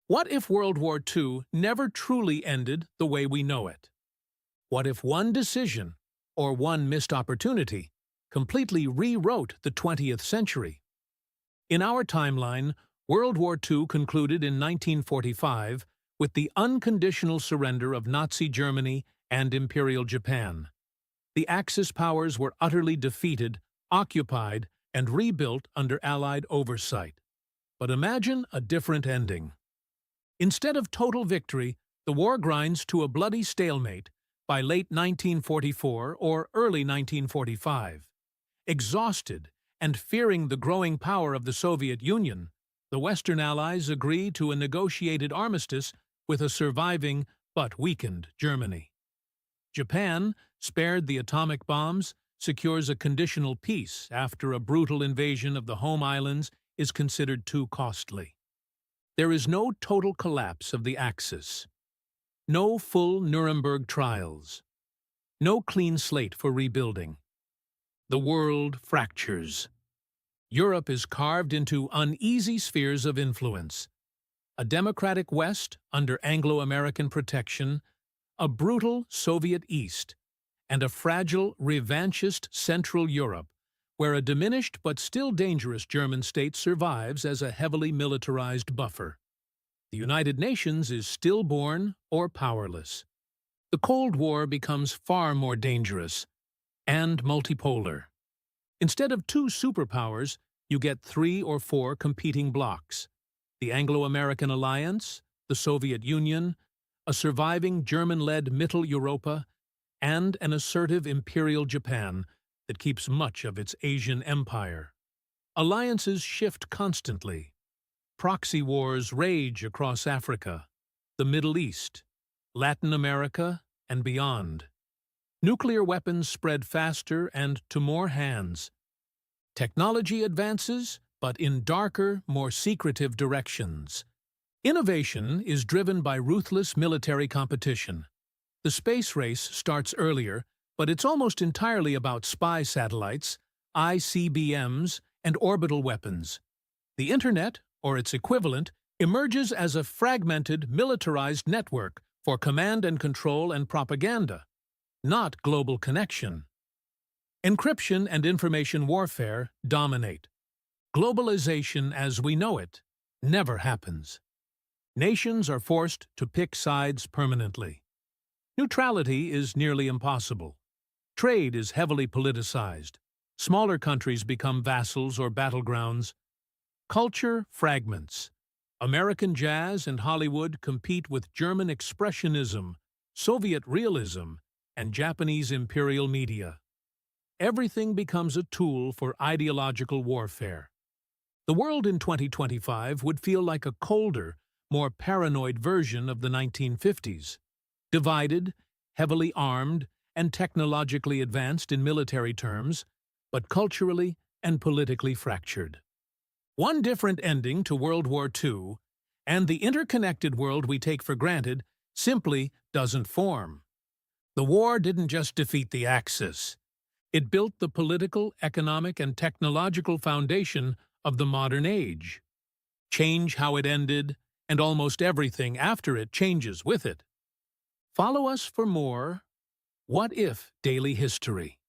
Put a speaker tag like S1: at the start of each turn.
S1: What if World War II never truly ended the way we know it? What if one decision, or one missed opportunity, completely rewrote the 20th century? In our timeline, World War II concluded in 1945 with the unconditional surrender of Nazi Germany and Imperial Japan. The Axis powers were utterly defeated, occupied, and rebuilt under Allied oversight. But imagine a different ending. Instead of total victory, the war grinds to a bloody stalemate by late 1944 or early 1945. Exhausted and fearing the growing power of the Soviet Union, the Western Allies agree to a negotiated armistice with a surviving but weakened Germany. Japan, spared the atomic bombs, secures a conditional peace after a brutal invasion of the home islands is considered too costly. There is no total collapse of the Axis, no full Nuremberg trials, no clean slate for rebuilding. The world fractures. Europe is carved into uneasy spheres of influence. A democratic West under Anglo-American protection, a brutal Soviet East, and a fragile, revanchist Central Europe, where a diminished but still dangerous German state survives as a heavily militarized buffer. The United Nations is stillborn or powerless. The Cold War becomes far more dangerous and multipolar. Instead of two superpowers, you get 3 or 4 competing blocs: the Anglo-American alliance, the Soviet Union, a surviving German-led Mittel Europa, and an assertive Imperial Japan that keeps much of its Asian empire. Alliances shift constantly. Proxy wars rage across Africa, the Middle East, Latin America, and beyond. Nuclear weapons spread faster and to more hands. Technology advances, but in darker, more secretive directions. Innovation is driven by ruthless military competition. The space race starts earlier, but it's almost entirely about spy satellites, ICBMs, and orbital weapons. The Internet, or its equivalent, emerges as a fragmented, militarized network for command and control and propaganda, not global connection. Encryption and information warfare dominate. Globalization as we know it never happens. Nations are forced to pick sides permanently. Neutrality is nearly impossible. Trade is heavily politicized. Smaller countries become vassals or battlegrounds. Culture fragments. American jazz and Hollywood compete with German expressionism, Soviet realism, and Japanese imperial media. Everything becomes a tool for ideological warfare. The world in 2025 would feel like a colder, more paranoid version of the 1950s. Divided, heavily armed, and technologically advanced in military terms, but culturally and politically fractured. One different ending to World War II, and the interconnected world we take for granted simply doesn't form. The war didn't just defeat the Axis. It built the political, economic, and technological foundation of the modern age. Change how it ended, and almost everything after it changes with it. Follow us for more What If Daily History.